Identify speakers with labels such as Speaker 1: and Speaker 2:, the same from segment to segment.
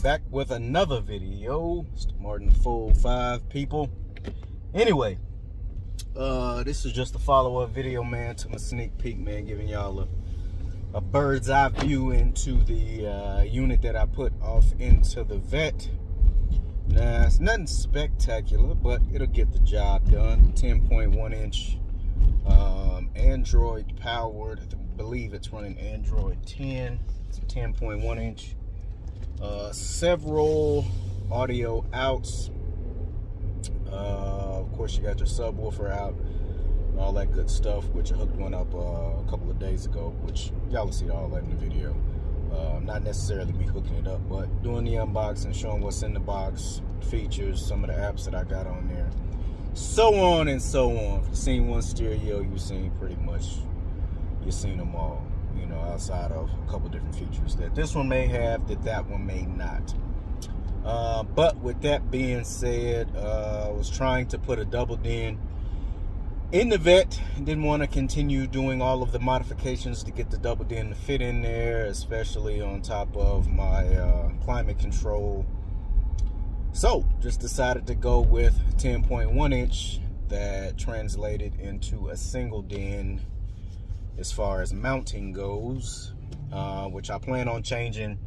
Speaker 1: back with another video. Mr. Martin Full 5 people. Anyway, this is just a follow-up video, man, to my sneak peek, man, giving y'all a bird's eye view into the unit that I put off into the vet. Now, it's nothing spectacular, but it'll get the job done. 10.1 inch Android powered. I believe it's running Android 10. It's a 10.1 inch. Several audio outs. Of course, you got your subwoofer out, all that good stuff, which I hooked one up a couple of days ago, which y'all will see all that in the video. Not necessarily me hooking it up, but doing the unboxing, showing what's in the box, features, some of the apps that I got on there, so on and so on. If you've seen one stereo, you've seen pretty much, you've seen them all, you know, outside of a couple different features that this one may have that one may not. But with that being said, I was trying to put a double den in the vet. Didn't want to continue doing all of the modifications to get the double den to fit in there, especially on top of my climate control. So just decided to go with 10.1 inch that translated into a single den as far as mounting goes, which I plan on changing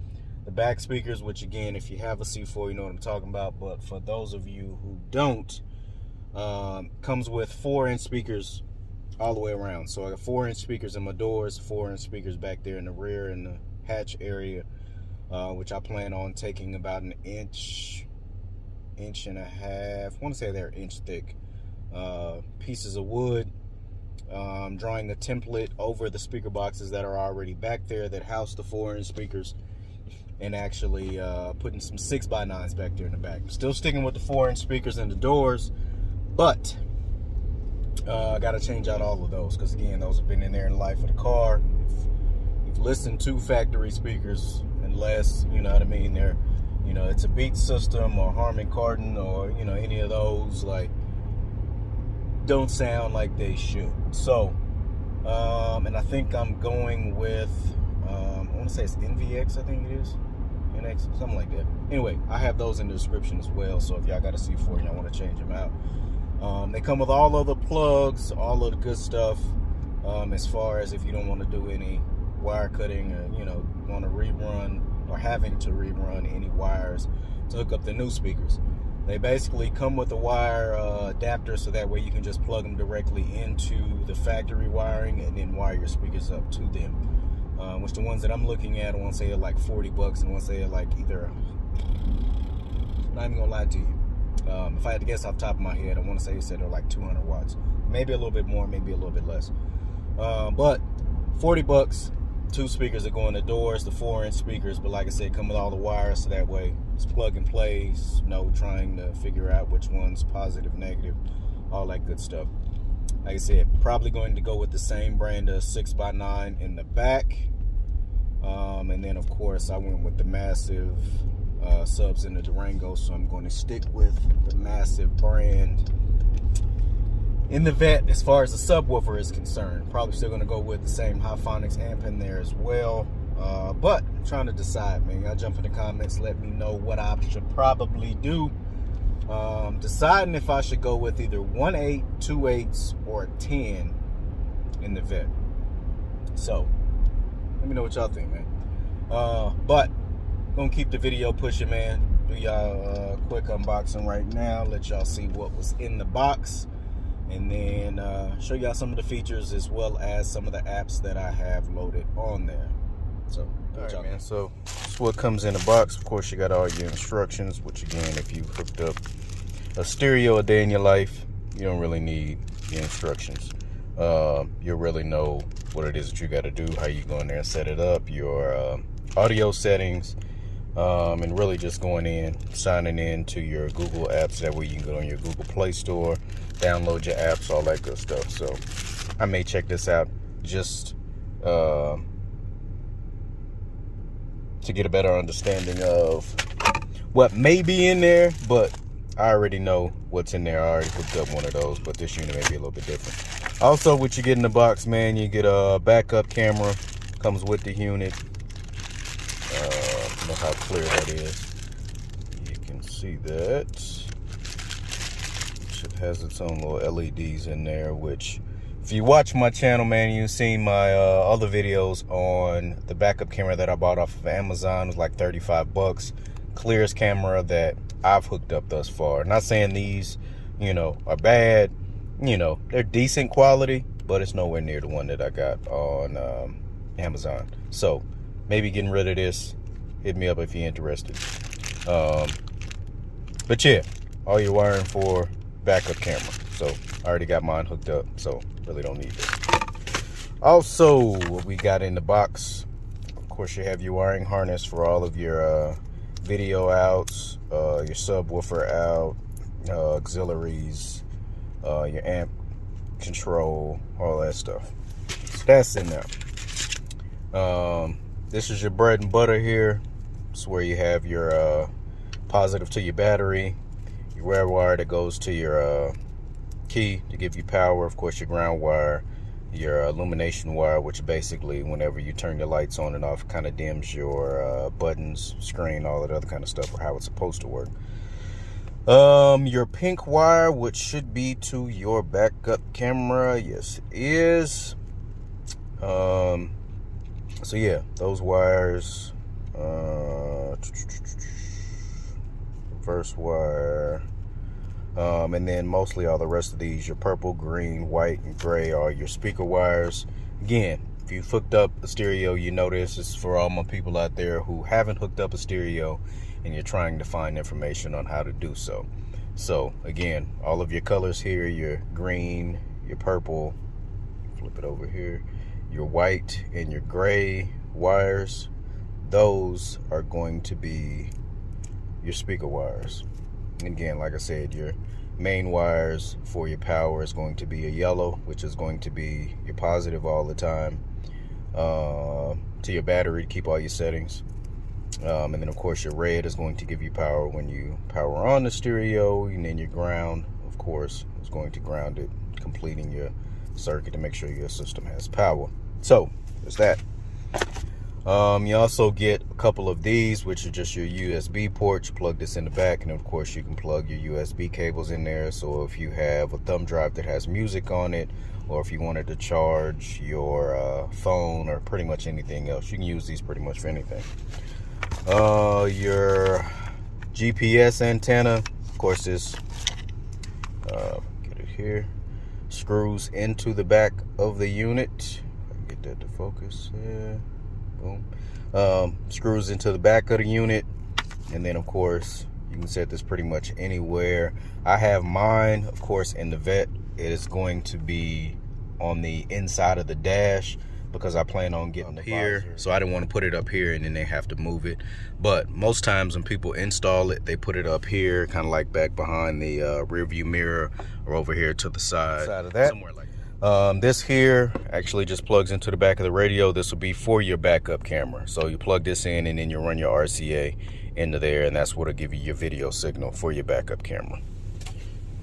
Speaker 1: the back speakers, which again, if you have a C4, you know what I'm talking about. But for those of you who don't, comes with 4-inch speakers all the way around. So I got 4-inch speakers in my doors, 4-inch speakers back there in the rear in the hatch area, which I plan on taking about an inch and a half, I want to say they're inch thick pieces of wood, drawing a template over the speaker boxes that are already back there that house the 4-inch speakers, and actually putting some 6x9s back there in the back. Still sticking with the 4-inch speakers in the doors, but I got to change out all of those, because again, those have been in there in the life of the car. If you've listened to factory speakers, unless, you know what I mean, they're, you know, it's a Beats system or Harman Kardon or, you know, any of those, like, don't sound like they should. So, and I think I'm going with, I want to say it's NVX, I think it is. NX, something like that. Anyway, I have those in the description as well, so if y'all got a C4 and y'all want to change them out. They come with all of the plugs, all of the good stuff, as far as if you don't want to do any wire cutting or, you know, want to rerun or having to rerun any wires to hook up the new speakers. They basically come with a wire adapter, so that way you can just plug them directly into the factory wiring and then wire your speakers up to them. Which the ones that I'm looking at, I want to say are like 40 bucks, and I want to say are like either, not even gonna lie to you, if I had to guess off the top of my head, I want to say it said they're like 200 watts, maybe a little bit more, maybe a little bit less, but 40 bucks. 2 speakers that go in the doors, the 4-inch speakers, but like I said, come with all the wires, so that way it's plug and play, no trying to figure out which one's positive, negative, all that good stuff. Like I said, probably going to go with the same brand of 6x9 in the back, and then of course I went with the massive subs in the Durango, so I'm going to stick with the massive brand in the vet as far as the subwoofer is concerned. Probably still going to go with the same Hiphonics amp in there as well, but I'm trying to decide, man. Y'all jump in the comments, let me know what I should probably do. Deciding if I should go with either 1/8, 2/8, or a 10 in the vet. So let me know what y'all think, man. But gonna keep the video pushing, man. Do y'all a quick unboxing right now, let y'all see what was in the box, and then show y'all some of the features as well as some of the apps that I have loaded on there. So, all right, man. So that's what comes in the box. Of course, you got all your instructions, which again, if you hooked up a stereo a day in your life, you don't really need the instructions. You'll really know what it is that you got to do, how you go in there and set it up, your audio settings, and really just going in, signing in to your Google apps. That way you can go on your Google Play Store, download your apps, all that good stuff. So I may check this out just to get a better understanding of what may be in there, but I already know what's in there. I already hooked up one of those, but this unit may be a little bit different. Also, what you get in the box, man, you get a backup camera, comes with the unit. Know how clear that is. see that. It has its own little LEDs in there, which if you watch my channel, man, you've seen my other videos on the backup camera that I bought off of Amazon. It was like 35 bucks. Clearest camera that I've hooked up thus far. Not saying these, you know, are bad. You know, they're decent quality, but it's nowhere near the one that I got on Amazon. So maybe getting rid of this. Hit me up if you're interested. But yeah, all your wiring for backup camera. So I already got mine hooked up, so really don't need this. Also, what we got in the box, of course, you have your wiring harness for all of your video outs, your subwoofer out, auxiliaries, your amp control, all that stuff. So that's in there. This is your bread and butter here. It's where you have your positive to your battery, your red wire that goes to your key to give you power, of course your ground wire, your illumination wire, which basically whenever you turn your lights on and off kind of dims your buttons, screen, all that other kind of stuff, or how it's supposed to work. Your pink wire, which should be to your backup camera. Yes, it is. So yeah, those wires, reverse wire, and then mostly all the rest of these, your purple, green, white, and gray, are your speaker wires. Again, if you've hooked up a stereo, you know this is for all my people out there who haven't hooked up a stereo and you're trying to find information on how to do so. So again, all of your colors here, your green, your purple, flip it over here, your white and your gray wires, those are going to be your speaker wires. And again, like I said, your main wires for your power is going to be a yellow, which is going to be your positive all the time, to your battery to keep all your settings. And then of course your red is going to give you power when you power on the stereo, and then your ground, of course, is going to ground it, completing your circuit to make sure your system has power. So there's that. You also get a couple of these, which are just your USB ports. You plug this in the back, and of course you can plug your USB cables in there. So if you have a thumb drive that has music on it, or if you wanted to charge your phone or pretty much anything else, you can use these pretty much for anything. Your GPS antenna, of course, is get it here, screws into the back of the unit. If I can get that to focus, yeah. Boom. Screws into the back of the unit, and then of course you can set this pretty much anywhere. I have mine, of course, in the Vette. It is going to be on the inside of the dash because I plan on getting here, so I didn't want to put it up here and then they have to move it. But most times when people install it, they put it up here, kind of like back behind the rear view mirror, or over here to the side of that, somewhere like that. This here actually just plugs into the back of the radio. This will be for your backup camera. So you plug this in and then you run your RCA into there, and that's what'll give you your video signal for your backup camera.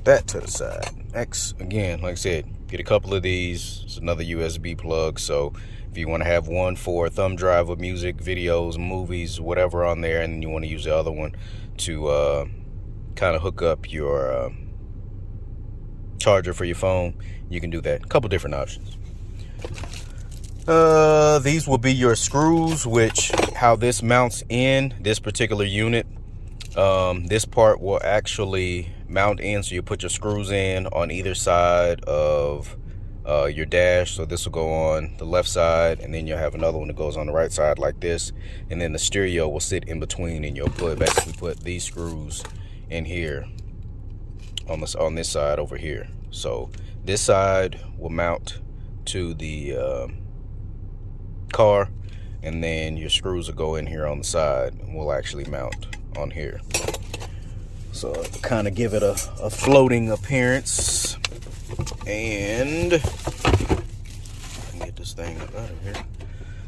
Speaker 1: That to the side. Next, again, like I said, get a couple of these. It's another USB plug. So if you want to have one for a thumb drive of music, videos, movies, whatever on there, and then you want to use the other one to kind of hook up your charger for your phone, you can do that. A couple different options. These will be your screws, which how this mounts in this particular unit. This part will actually mount in, so you put your screws in on either side of your dash. So this will go on the left side, and then you'll have another one that goes on the right side like this, and then the stereo will sit in between, and you'll basically put these screws in here on this side over here. So this side will mount to the car, and then your screws will go in here on the side and will actually mount on here. So kind of give it a floating appearance. And I can get this thing up out of here.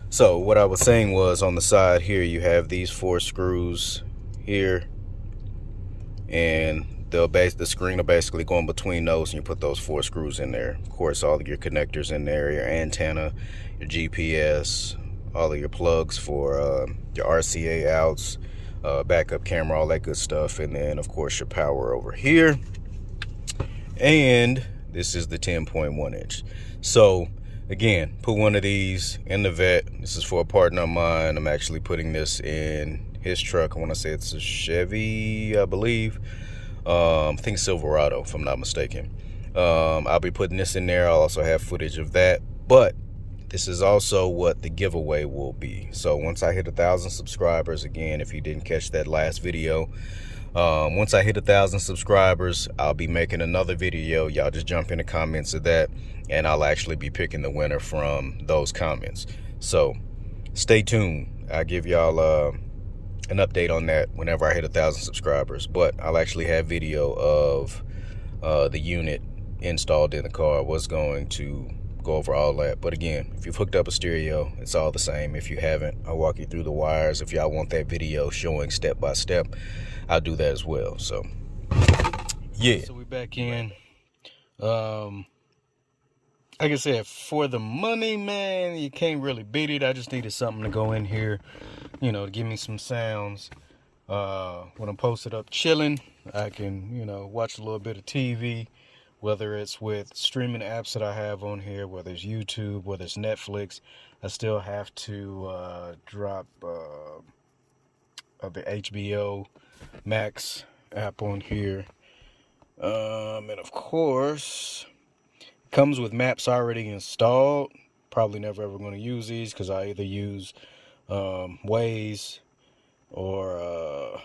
Speaker 1: So what I was saying was, on the side here you have these 4 screws here, and the screen will basically go in between those, and you put those 4 screws in there. Of course, all of your connectors in there, your antenna, your GPS, all of your plugs for your RCA outs, backup camera, all that good stuff, and then of course your power over here. And this is the 10.1 inch. So again, put one of these in the vet. This is for a partner of mine. I'm actually putting this in his truck. I want to say it's a Chevy, I believe. I think Silverado, if I'm not mistaken. I'll be putting this in there. I'll also have footage of that, but this is also what the giveaway will be. So once I hit 1,000 subscribers, again, if you didn't catch that last video, once I hit 1,000 subscribers, I'll be making another video. Y'all just jump in the comments of that, and I'll actually be picking the winner from those comments. So stay tuned. I'll give y'all an update on that whenever I hit 1,000 subscribers. But I'll actually have video of the unit installed in the car. I was going to go over all that, but again, if you've hooked up a stereo, it's all the same. If you haven't, I'll walk you through the wires. If y'all want that video showing step by step, I'll do that as well. So yeah, so we back in. Like I said, for the money, man, you can't really beat it. I just needed something to go in here, you know, to give me some sounds. When I'm posted up chilling, I can, you know, watch a little bit of TV, whether it's with streaming apps that I have on here, whether it's YouTube, whether it's Netflix. I still have to drop the HBO Max app on here. And of course, it comes with maps already installed. Probably never ever going to use these because I either use Waze or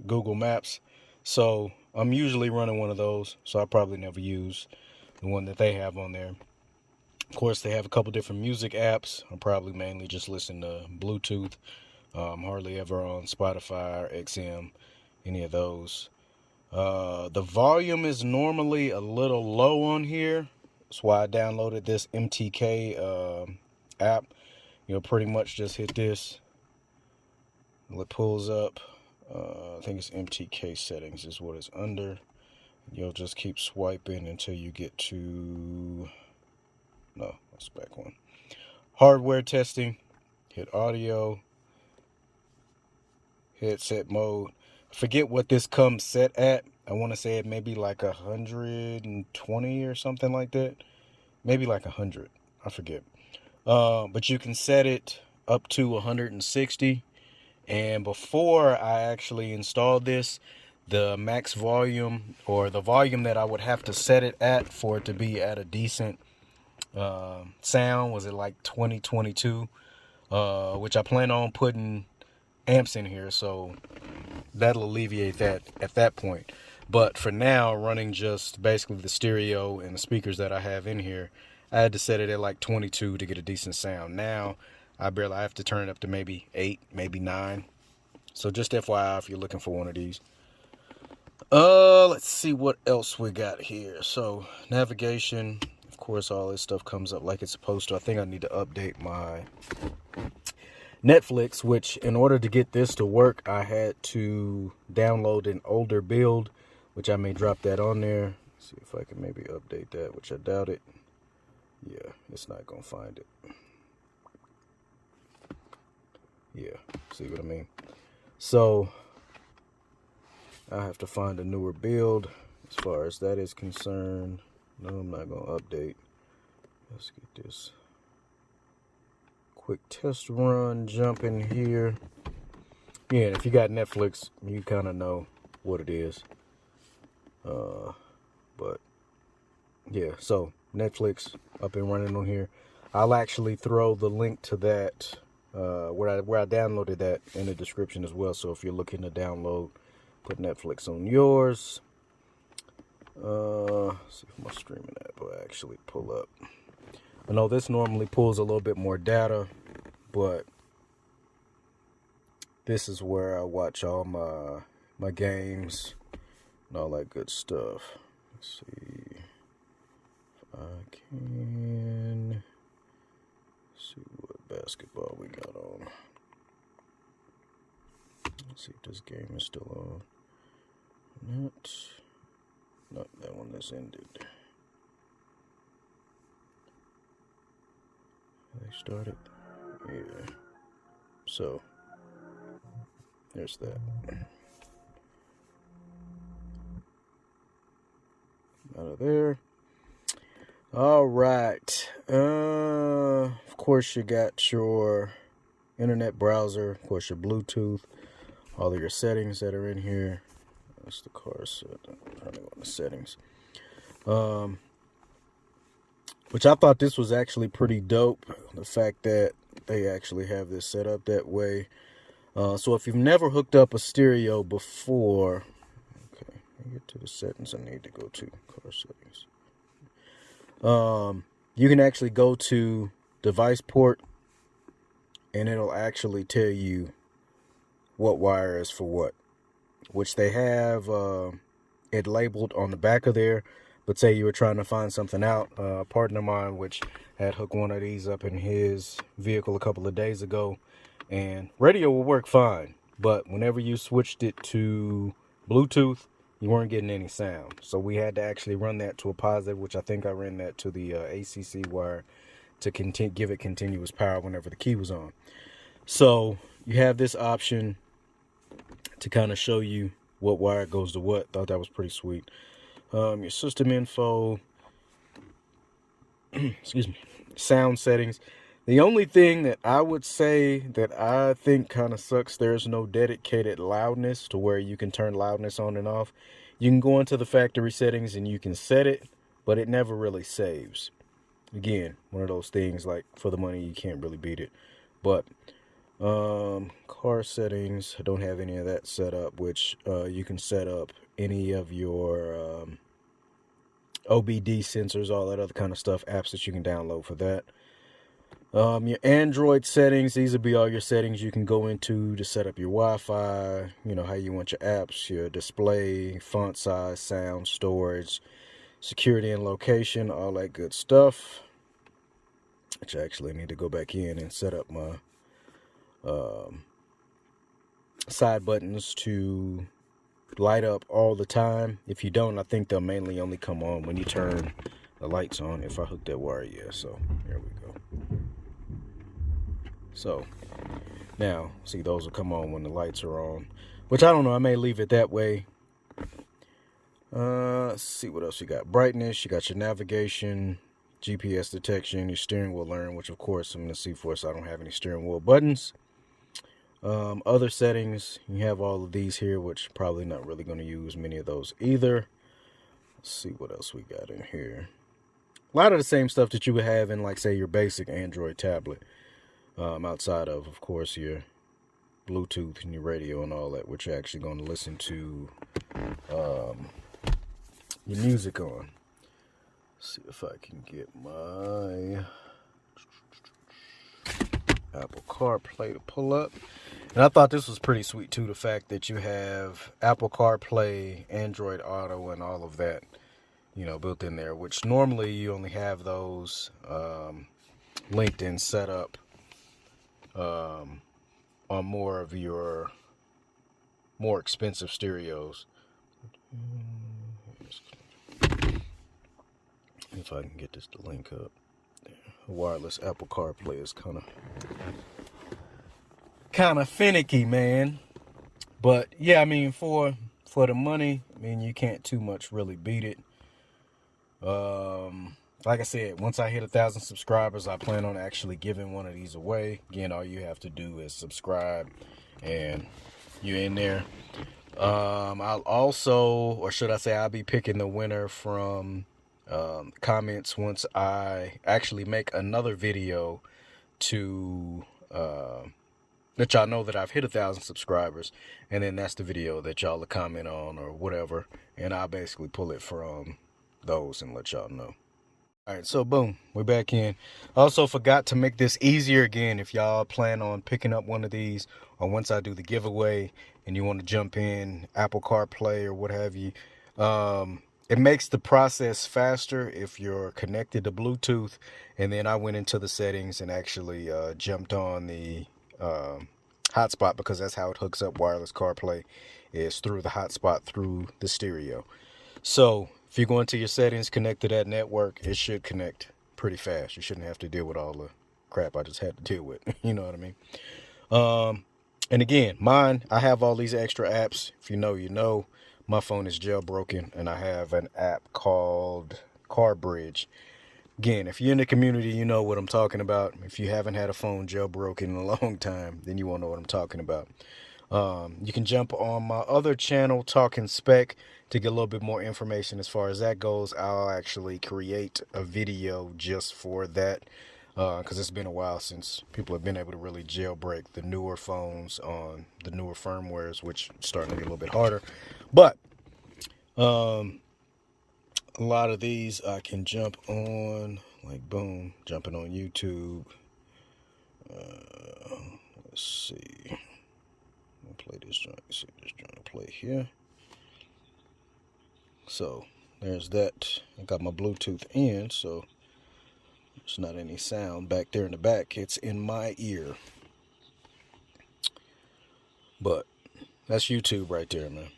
Speaker 1: Google Maps. So I'm usually running one of those, so I probably never use the one that they have on there. Of course, they have a couple different music apps. I'm probably mainly just listening to Bluetooth. Hardly ever on Spotify or XM, any of those. The volume is normally a little low on here. That's why I downloaded this MTK app. You know, pretty much just hit this. It pulls up. I think it's MTK settings is what it's under. You'll just keep swiping until you get to, no, that's back one. Hardware testing. Hit audio. Headset mode. I forget what this comes set at. I want to say it may be like 120 or something like that. Maybe like 100. I forget. But you can set it up to 160. And before I actually installed this, the max volume, or the volume that I would have to set it at for it to be at a decent sound, was at like 2022, which I plan on putting amps in here, so that'll alleviate that at that point. But for now, running just basically the stereo and the speakers that I have in here, I had to set it at like 22 to get a decent sound. Now I have to turn it up to maybe 8, maybe 9. So just FYI if you're looking for one of these. Let's see what else we got here. So navigation, of course, all this stuff comes up like it's supposed to. I think I need to update my Netflix, which in order to get this to work, I had to download an older build, which I may drop that on there. See if I can maybe update that, which I doubt it. Yeah, it's not gonna find it. Yeah, see what I mean? So I have to find a newer build as far as that is concerned. No, I'm not gonna update. Let's get this quick test run, jump in here. Yeah, if you got Netflix, you kind of know what it is. But yeah, so Netflix up and running on here. I'll actually throw the link to that where I downloaded that in the description as well. So if you're looking to download, put Netflix on yours. See if my streaming app will actually pull up. I know this normally pulls a little bit more data, but this is where I watch all my games and all that good stuff. Let's see if I can see what basketball we got on. Let's see if this game is still on. Not that one that's ended. They started. Yeah. So There's that. Out of there. All right. Of course, you got your internet browser. Of course, your Bluetooth. All of your settings that are in here. That's the car set. I'm trying to go into settings. Which I thought this was actually pretty dope. The fact that they actually have this set up that way. So if you've never hooked up a stereo before, okay, let me get to the settings I need to go to. Car settings. You can actually go to device port, and it'll actually tell you what wire is for what, which they have it labeled on the back of there. But say you were trying to find something out, a partner of mine which had hooked one of these up in his vehicle a couple of days ago, and radio will work fine, but whenever you switched it to Bluetooth, you weren't getting any sound. So we had to actually run that to a positive, which I think I ran that to the ACC wire to give it continuous power whenever the key was on. So you have this option to kind of show you what wire goes to what. Thought that was pretty sweet. Your system info, excuse me, sound settings. The only thing that I would say that I think kind of sucks, there's no dedicated loudness to where you can turn loudness on and off. You can go into the factory settings and you can set it, but it never really saves. Again, one of those things, like, for the money, you can't really beat it. But car settings, I don't have any of that set up, which you can set up any of your OBD sensors, all that other kind of stuff, apps that you can download for that. Your Android settings, these will be all your settings you can go into to set up your Wi-Fi, you know, how you want your apps, your display, font size, sound, storage, security and location, all that good stuff. Which I actually need to go back in and set up my side buttons to light up all the time. If you don't, I think they'll mainly only come on when you turn the lights on. If I hook that wire, yeah. So there we go. So now, see, those will come on when the lights are on, which I don't know, I may leave it that way. Let's see what else you got. Brightness, you got your navigation, GPS detection, your steering wheel learn, which of course I'm going to see for, so I don't have any steering wheel buttons. Other settings, you have all of these here, which probably not really going to use many of those either. Let's see what else we got in here. A lot of the same stuff that you would have in, like, say, your basic Android tablet. Outside of course, your Bluetooth and your radio and all that, which you're actually going to listen to your music on. Let's see if I can get my Apple CarPlay to pull up. And I thought this was pretty sweet too, the fact that you have Apple CarPlay, Android Auto, and all of that, you know, built in there, which normally you only have those linked and set up on more of your more expensive stereos. If I can get this to link up. Wireless Apple CarPlay is kind of finicky, man. But yeah, I mean, for the money, I mean, you can't too much really beat it. Like I said, once I hit 1,000 subscribers, I plan on actually giving one of these away. Again, all you have to do is subscribe and you're in there. I'll also, or should I say, I'll be picking the winner from comments once I actually make another video to let y'all know that I've hit 1,000 subscribers, and then that's the video that y'all will comment on or whatever, and I'll basically pull it from those and let y'all know. All right, so boom, we're back in. Also forgot to make this easier again. If y'all plan on picking up one of these, or once I do the giveaway and you want to jump in Apple CarPlay or what have you, it makes the process faster if you're connected to Bluetooth. And then I went into the settings and actually jumped on the hotspot, because that's how it hooks up wireless CarPlay, is through the hotspot through the stereo. So if you go into your settings, connect to that network, it should connect pretty fast. You shouldn't have to deal with all the crap I just had to deal with. You know what I mean? And again, mine, I have all these extra apps. If you know, you know. My phone is jailbroken, and I have an app called Car Bridge. Again, if you're in the community, you know what I'm talking about. If you haven't had a phone jailbroken in a long time, then you won't know what I'm talking about. You can jump on my other channel, Talking Spec, to get a little bit more information as far as that goes. I'll actually create a video just for that, because it's been a while since people have been able to really jailbreak the newer phones on the newer firmwares, which is starting to get a little bit harder. But a lot of these I can jump on, like boom, jumping on YouTube. Let's see. I'll play this joint. See this joint play here. So there's that. I got my Bluetooth in, so there's not any sound back there in the back. It's in my ear. But that's YouTube right there, man.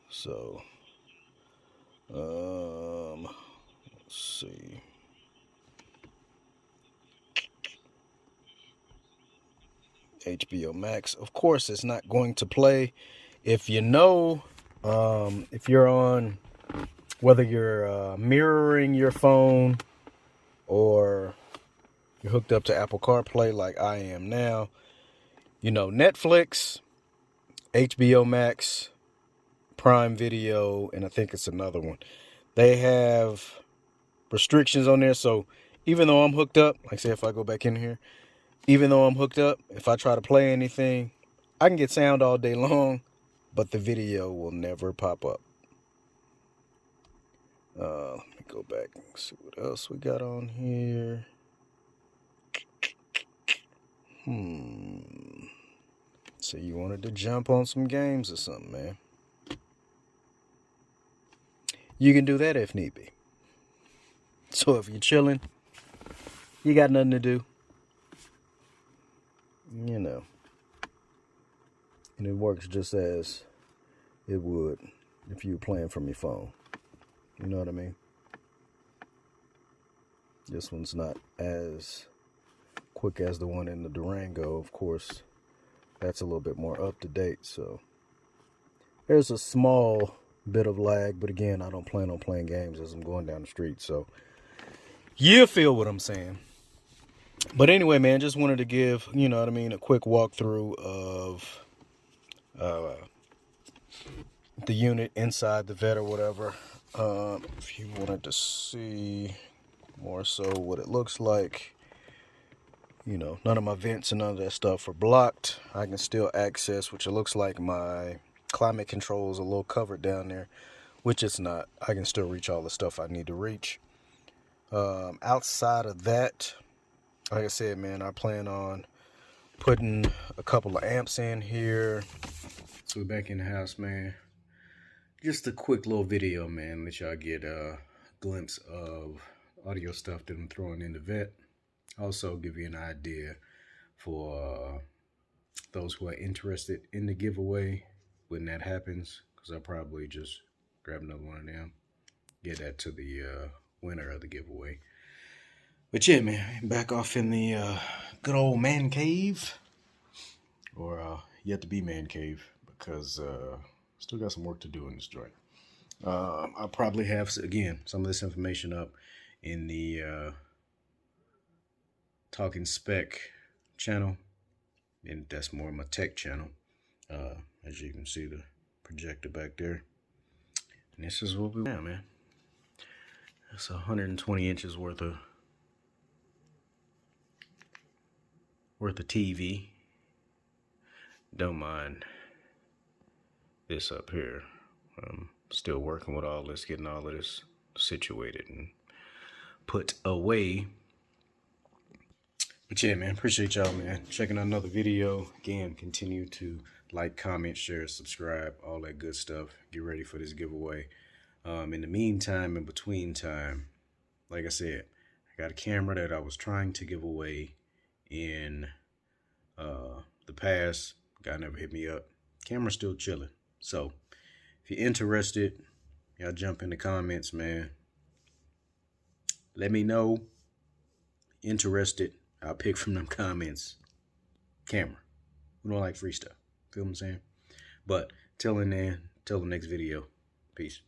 Speaker 1: So let's see. HBO Max. Of course, it's not going to play. If you know, if you're on, whether you're mirroring your phone or you're hooked up to Apple CarPlay like I am now, you know, Netflix, HBO Max, Prime Video, and I think it's another one. They have restrictions on there. So even though I'm hooked up, like say if I go back in here, even though I'm hooked up, if I try to play anything, I can get sound all day long, but the video will never pop up. Let me go back and see what else we got on here. So you wanted to jump on some games or something, man. You can do that if need be. So if you're chilling, you got nothing to do, you know, and it works just as it would if you were playing from your phone. You know what I mean? This one's not as quick as the one in the Durango, of course. That's a little bit more up to date, so there's a small bit of lag, but again, I don't plan on playing games as I'm going down the street, so you feel what I'm saying. But anyway, man, just wanted to give, you know what I mean, a quick walkthrough of the unit inside the Vette or whatever. If you wanted to see more so what it looks like, you know, none of my vents and none of that stuff are blocked. I can still access, which it looks like my climate control is a little covered down there, which it's not. I can still reach all the stuff I need to reach. Outside of that, like I said, man, I plan on putting a couple of amps in here. So we're back in the house, man. Just a quick little video, man. Let y'all get a glimpse of audio stuff that I'm throwing in the Vette. Also give you an idea for those who are interested in the giveaway when that happens, because I'll probably just grab another one of them, get that to the winner of the giveaway. But yeah, man, back off in the good old man cave, or yet to be man cave, because still got some work to do in this joint. I'll probably have, again, some of this information up in the Talking Spec channel, and that's more my tech channel. As you can see, the projector back there, and this is what we want, man. That's 120 inches worth of TV. Don't mind this up here. I'm still working with all this, getting all of this situated and put away. But yeah, man, appreciate y'all, man, checking out another video. Again, continue to like, comment, share, subscribe, all that good stuff. Get ready for this giveaway. In the meantime, in between time, like I said, I got a camera that I was trying to give away in the past. Guy never hit me up. Camera's still chilling. So if you're interested, y'all jump in the comments, man. Let me know. Interested. I'll pick from them comments. camera. We don't like free stuff. Feel what I'm saying? But till then, till the next video. Peace.